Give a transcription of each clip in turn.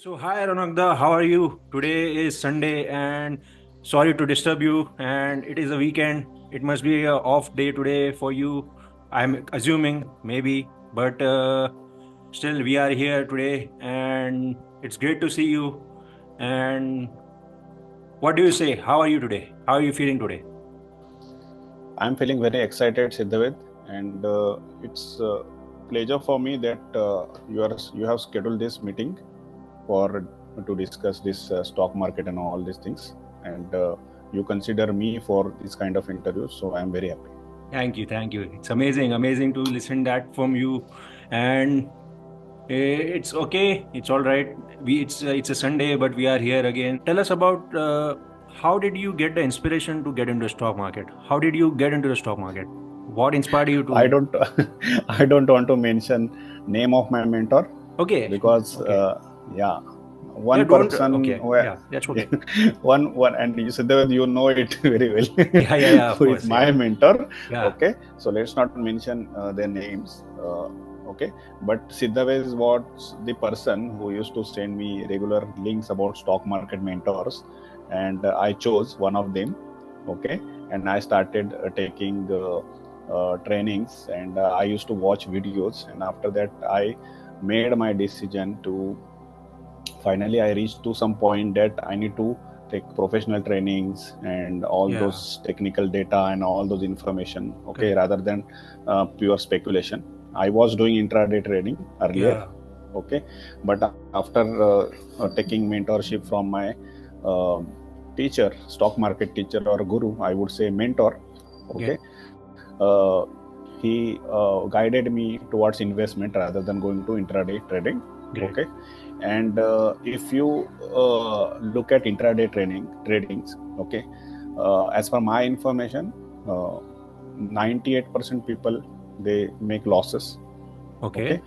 So hi Raunak, how are you? Today is Sunday and sorry to disturb you and it is a weekend. It must be a off day today for you. I'm assuming maybe, but still we are here today and it's great to see you. And what do you say? How are you today? How are you feeling today? I'm feeling very excited, Siddhaved, and it's a pleasure for me that you have scheduled this meeting for to discuss this stock market and all these things, and you consider me for this kind of interviews. So I'm very happy. Thank you, thank you. It's amazing to listen that from you. And it's okay. It's all right. It's a Sunday, but we are here again. Tell us about how did you get the inspiration to get into the stock market? How did you get into the stock market? What inspired you I to? don't I don't want to mention name of my mentor Okay, because okay. yeah, Yeah, one don't. person Okay, where yeah, that's okay. one and you said that you know it very well Yeah, of who is course. my Yeah, mentor. yeah. Okay, so let's not mention their names. Okay, but Siddhaved was the person who used to send me regular links about stock market mentors, and I chose one of them. Okay, and I started taking trainings, and I used to watch videos, and after that I made my decision to finally I reached to some point that I need to take professional trainings and all Yeah, those technical data and all those information, okay, correct. rather than pure speculation. I was doing intraday trading earlier, Yeah, okay, but after taking mentorship from my uh, teacher, stock market teacher or guru, I would say mentor, okay, okay, he guided me towards investment rather than going to intraday trading, great. okay. And if you look at intraday tradings, okay, as per my information, uh, 98% people they make losses, okay, Okay,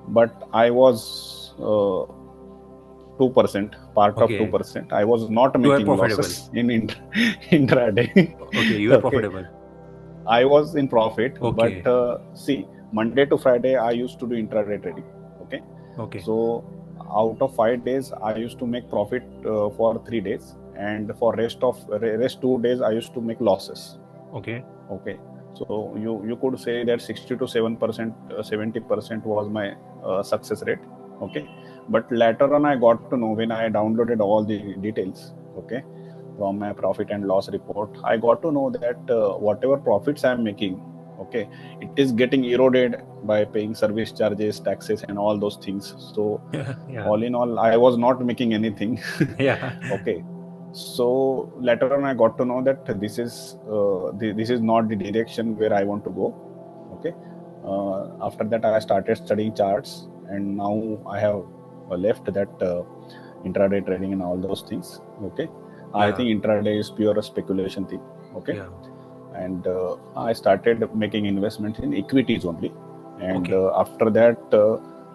but I was 2%, part of okay. 2%. I was not You are making profitable. losses in intraday. Okay, you are Okay, profitable. I was in profit, but Okay, see, Monday to Friday I used to do intraday trading. Okay, okay, so out of 5 days I used to make profit for 3 days, and for rest 2 days I used to make losses. okay. Okay, so you could say that 60 to 7%, 70% was my success rate. Okay, but later on I got to know when I downloaded all the details. Okay, from my profit and loss report, I got to know that whatever profits I am making, okay, it is getting eroded by paying service charges, taxes, and all those things. So Yeah, all in all, I was not making anything. yeah. Okay, so later on I got to know that this is not the direction where I want to go. Okay, after that I started studying charts, and now I have left that intraday trading and all those things. Okay, I Yeah, think intraday is pure speculation thing. Okay, yeah. and I started making investments in equities only. And Okay. after that,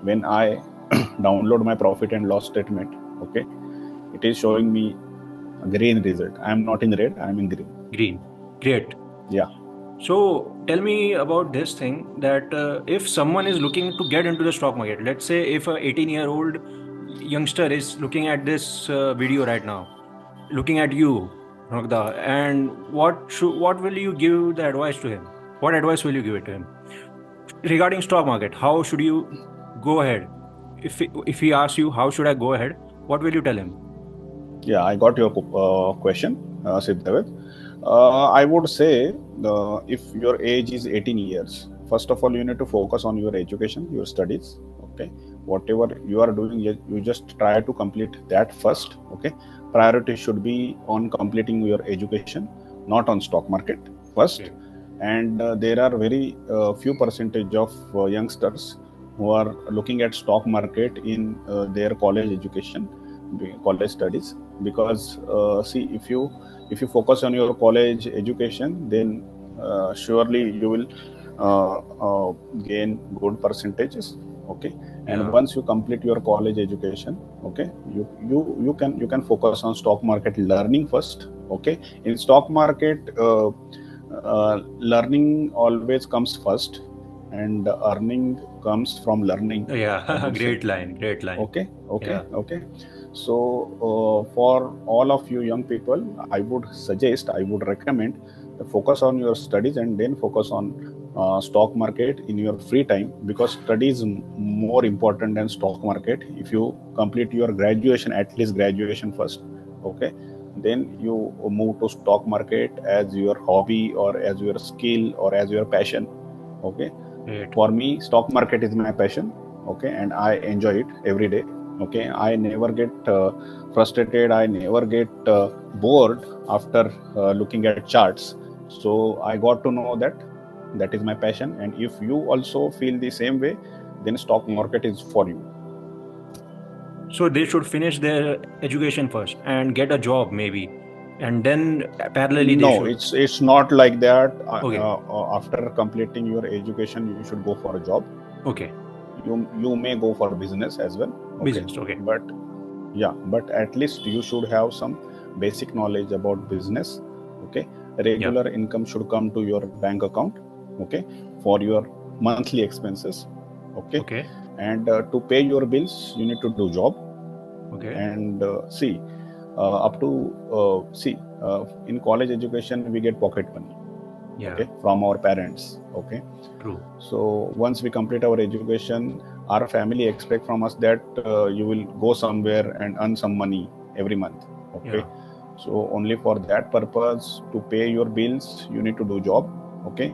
when I download my profit and loss statement, okay, it is showing me a green result. I am not in red, I am in green. Green. Great. Yeah. So tell me about this thing that if someone is looking to get into the stock market, let's say if a 18-year-old youngster is looking at this video right now, looking at you, Ragda, and what will you give the advice to him? What advice will you give it to him regarding stock market? How should you go ahead? If he asks you how should I go ahead, what will you tell him? Yeah, I got your question, Siddhavet. I would say if your age is 18 years, first of all, you need to focus on your education, your studies. Okay, whatever you are doing, you just try to complete that first. Okay, priority should be on completing your education, not on stock market first. Okay. And there are very few percentage of youngsters who are looking at stock market in their college education, college studies, because see, if you focus on your college education, then surely you will uh, uh, gain good percentages. Okay, and Yeah. once you complete your college education, okay, you can focus on stock market learning first. Okay, in stock market learning always comes first. and earning comes from learning, I Yeah, would say. great line, great line. Okay, okay, Yeah, okay. So for all of you young people, I would recommend to focus on your studies and then focus on stock market in your free time, because study is more important than stock market. If you complete your graduation, at least graduation first, okay, then you move to stock market as your hobby or as your skill or as your passion. Okay, great. for me stock market is my passion. Okay, and I enjoy it every day. Okay, I never get frustrated, I never get bored after looking at charts. So I got to know that that is my passion, and if you also feel the same way, then stock market is for you. So they should finish their education first and get a job maybe, and then parallelly they No, should. it's not like that. Okay, After completing your education, you should go for a job. okay, You may go for business as well. Okay, business. Okay, but yeah, but at least you should have some basic knowledge about business. Okay, yeah, regular income should come to your bank account. Okay, for your monthly expenses. Okay, okay, and to pay your bills you need to do job. okay, And see, up to see, in college education we get pocket money. yeah, Okay, from our parents. Okay, true. so once we complete our education, our family expect from us that you will go somewhere and earn some money every month. Okay, Yeah, so only for that purpose, to pay your bills, you need to do job. Okay,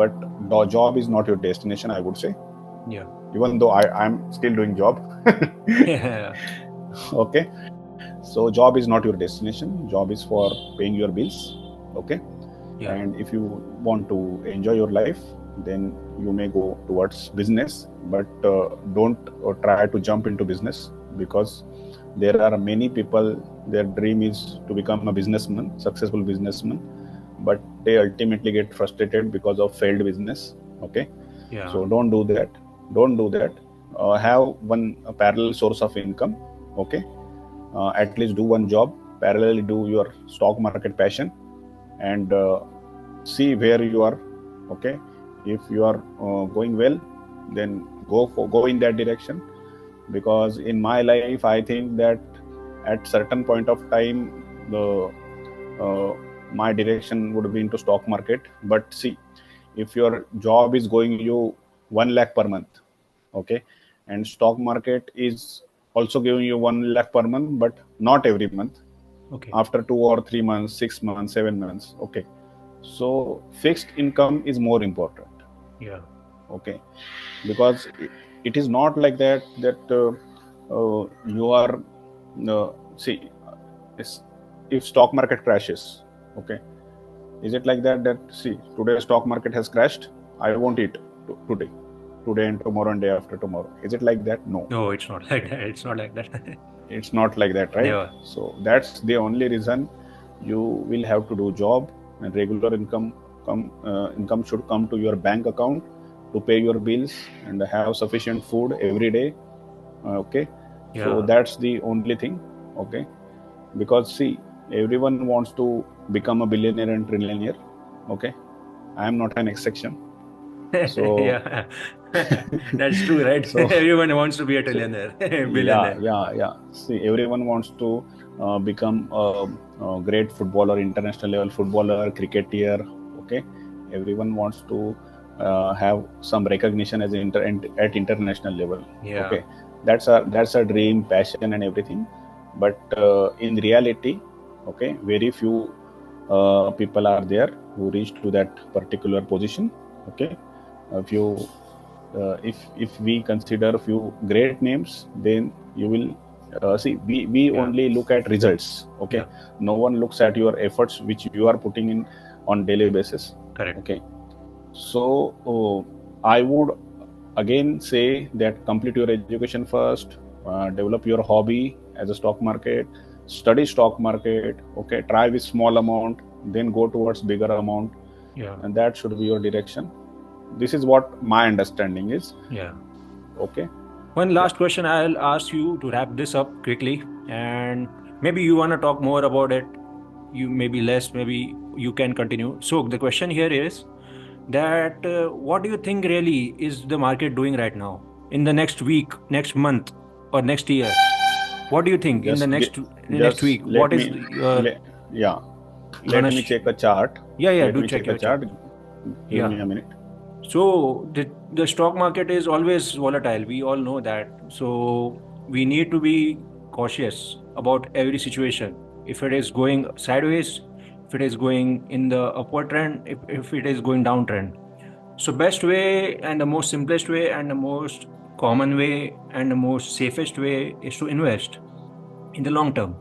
but the job is not your destination, I would say. yeah, Even though I'm still doing job. yeah, Okay, so job is not your destination. Job is for paying your bills. Okay, yeah, and if you want to enjoy your life, then you may go towards business, but don't try to jump into business, because there are many people, their dream is to become a businessman, successful businessman, but they ultimately get frustrated because of failed business. Okay, yeah, so don't do that. Have one parallel source of income. Okay, at least do one job, parallelly do your stock market passion, and see where you are. Okay, if you are going well, then go in that direction. Because in my life I think that at certain point of time, the uh, my direction would be into stock market. But see, if your job is going you 1 lakh per month, okay, and stock market is also giving you 1 lakh per month, but not every month, okay, after 2 or 3 months, 6 months, 7 months. Okay, so fixed income is more important. yeah, Okay, because it is not like that you are see, if stock market crashes, okay, is it like that see, today stock market has crashed, I won't eat today and tomorrow and day after tomorrow? Is it like that? No, no, it's not like that. It's not like that. it's not like that, right? Never. So that's the only reason you will have to do job, and regular income should come to your bank account to pay your bills and have sufficient food every day. Okay, so Yeah. that's the only thing. Okay, because see, everyone wants to become a billionaire and trillionaire. Okay, I am not an exception. So Yeah. That's true, right? so Everyone wants to be a so trillionaire, yeah, billionaire. yeah. See, everyone wants to become a great footballer, international level footballer, cricketer. Okay, everyone wants to have some recognition as at international level. Yeah. Okay, that's a dream, passion, and everything. But in reality, okay, very few people are there who reach to that particular position. Okay, if you if we consider a few great names, then you will see, we Yeah. only look at results. Okay, Yeah. no one looks at your efforts which you are putting in on daily basis. Correct. Okay, so I would again say that complete your education first, develop your hobby as a stock market, study stock market. Okay, try with small amount, then go towards bigger amount, Yeah. and that should be your direction. This is what my understanding is. Yeah. Okay, One yeah. last question I'll ask you to wrap this up quickly, and maybe you want to talk more about it. You maybe less, maybe you can continue. So the question here is, that what do you think really is the market doing right now in the next week, next month, or next year? What do you think in Just the next just week? What is your yeah, let gonna? me check a chart. Yeah, yeah. Let Do me check check a your chart. chart. Give Yeah. me a minute. So the stock market is always volatile. We all know that. So we need to be cautious about every situation. If it is going sideways, if it is going in the upward trend, if it is going downtrend. So best way and the most simplest way and the most common way and the most safest way is to invest in the long term.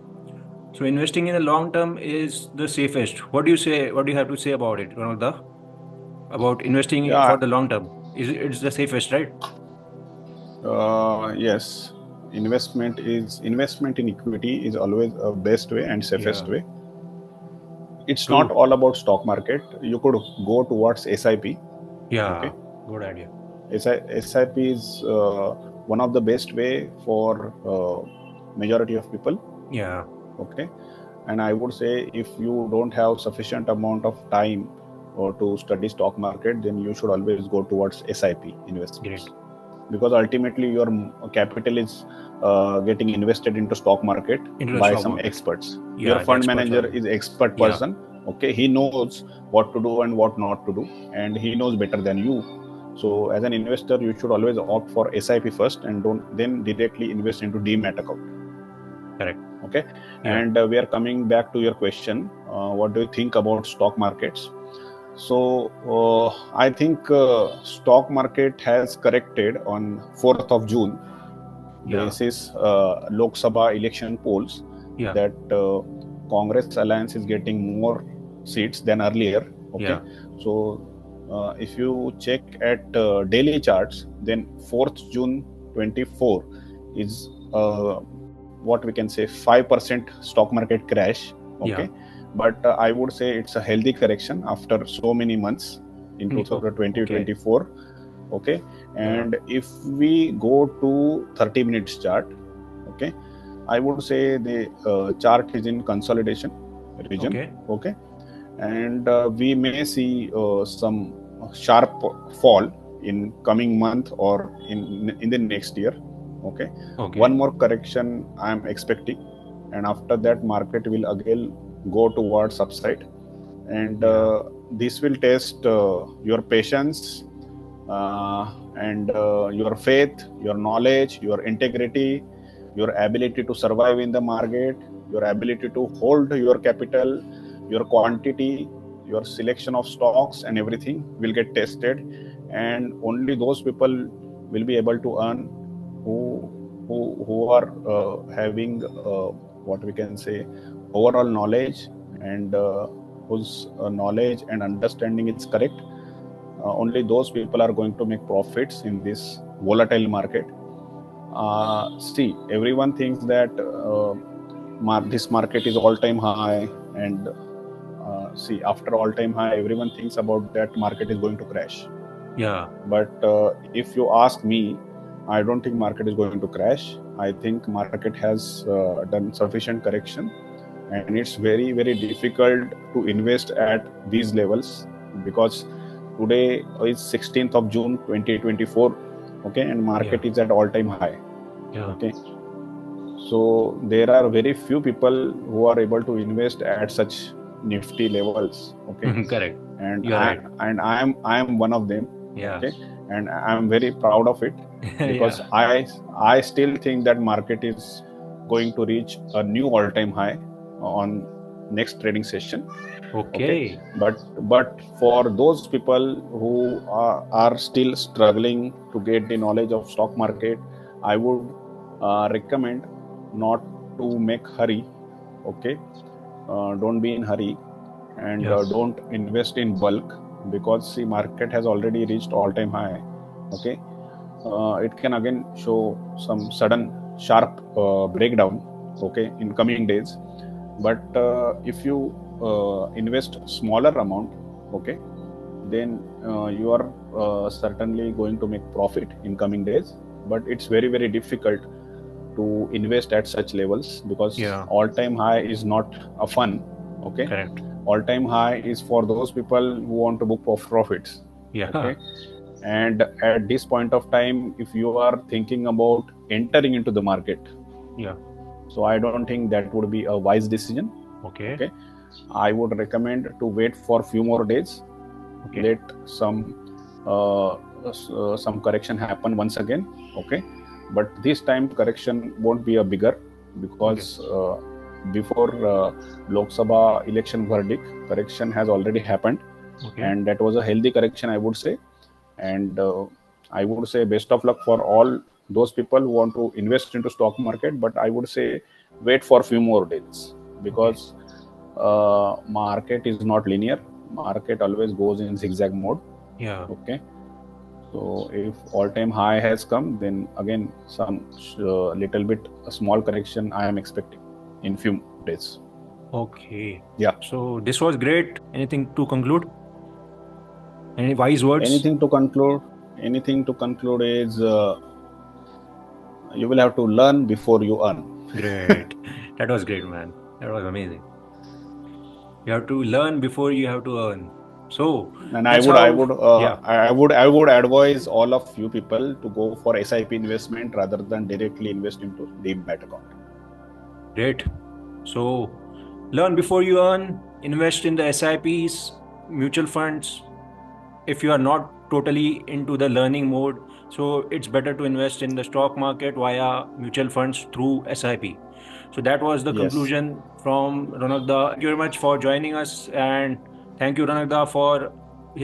So investing in the long term is the safest. What do you say? What do you have to say about it, Ronaldo? About investing Yeah, for the long term? It's the safest, right? yes. Investment in equity is always a best way and safest Yeah, way. It's not true. all about stock market. You could go towards SIP. Okay, Yeah, good idea. SIP is one of the best way for majority of people. Yeah, Okay, and I would say if you don't have sufficient amount of time or to study stock market, then you should always go towards SIP investments, great. because ultimately your capital is getting invested into stock market Into the by stock some market. experts. Your Yeah, the fund experts manager are. is expert Yeah, person. Okay, he knows what to do and what not to do, and he knows better than you. So as an investor, you should always opt for SIP first, and don't then directly invest into demat account. correct. Okay, Yeah, and we are coming back to your question. What do you think about stock markets? So I think stock market has corrected on 4th of June yeah, basis Lok Sabha election polls yeah, that Congress alliance is getting more seats than earlier. Okay, yeah. so if you check at daily charts, then 4th June 24 is what we can say 5% stock market crash. Okay, Yeah. but I would say it's a healthy correction after so many months in Okay. 2024. Okay, Yeah. and if we go to 30 minutes chart, okay, I would say the chart is in consolidation region. Okay. Okay, and we may see some sharp fall in coming month or in the next year. Okay, one Okay. more correction I am expecting, and after that market will again go towards upside, and Yeah. this will test your patience, uh, and your faith, your knowledge, your integrity, your ability to survive in the market, your ability to hold your capital, your quantity, your selection of stocks, and everything will get tested. And only those people will be able to earn who who are having what we can say overall knowledge, and whose knowledge and understanding is correct. Only those people are going to make profits in this volatile market. See, everyone thinks that this market is all-time high, and see, after all-time high, everyone thinks about that market is going to crash. Yeah. But if you ask me, I don't think market is going to crash. I think market has done sufficient correction, and it's very very difficult to invest at these levels, because today is 16th of June 2024. Okay, and market Yeah. is at all time high. Yeah. Okay, so there are very few people who are able to invest at such nifty levels. Okay, Correct. and You are i right. I am one of them. Yeah. Okay, and I'm very proud of it, because Yeah. I still think that market is going to reach a new all time high on next trading session. Okay, Okay. but for those people who are still struggling to get the knowledge of stock market, I would recommend not to make hurry. Okay, don't be in hurry, and Yeah. don't invest in bulk, because see market has already reached all time high. Okay, it can again show some sudden sharp breakdown, okay, in coming days. But if you invest smaller amount, okay, then you are certainly going to make profit in coming days. But it's very very difficult to invest at such levels, because Yeah. all time high is not a fun. Okay, Correct. all time high is for those people who want to book profits. Yeah. Okay, and at this point of time, if you are thinking about entering into the market, Yeah. so I don't think that would be a wise decision. Okay. Okay, I would recommend to wait for few more days, Okay. let some correction happen once again. Okay, but this time correction won't be a bigger, Okay. because before Lok Sabha election verdict, correction has already happened, Okay. and that was a healthy correction, I would say. And I would say best of luck for all those people who want to invest into stock market. But I would say wait for a few more days, Okay. because market is not linear. Market always goes in zigzag mode. Yeah. Okay, so if all time high has come, then again some little bit a small correction I am expecting in few days. Okay. Yeah. So this was great. Anything to conclude? Any wise words? Anything to conclude? Anything to conclude is you will have to learn before you earn. Great. That was great, man. That was amazing. You have to learn before you have to earn. So And that's how, yeah, I would advise all of you people to go for SIP investment rather than directly invest into demat account. great. So learn before you earn, invest in the SIPs, mutual funds. If you are not totally into the learning mode, so it's better to invest in the stock market via mutual funds through SIP. So that was the Yes. conclusion from Ronakda. Thank you very much for joining us, and thank you Ronakda for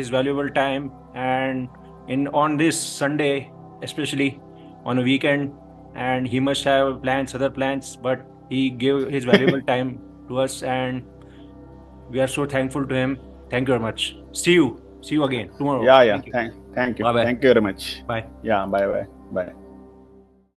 his valuable time. And in on this Sunday, especially on a weekend, and he must have plans, other plans, but he gave his valuable time to us, and we are so thankful to him. Thank you very much. See you. See you again tomorrow. Yeah, yeah. Thank you. Thank you. Bye bye. Thank you very much. Bye. Yeah, bye bye. Bye.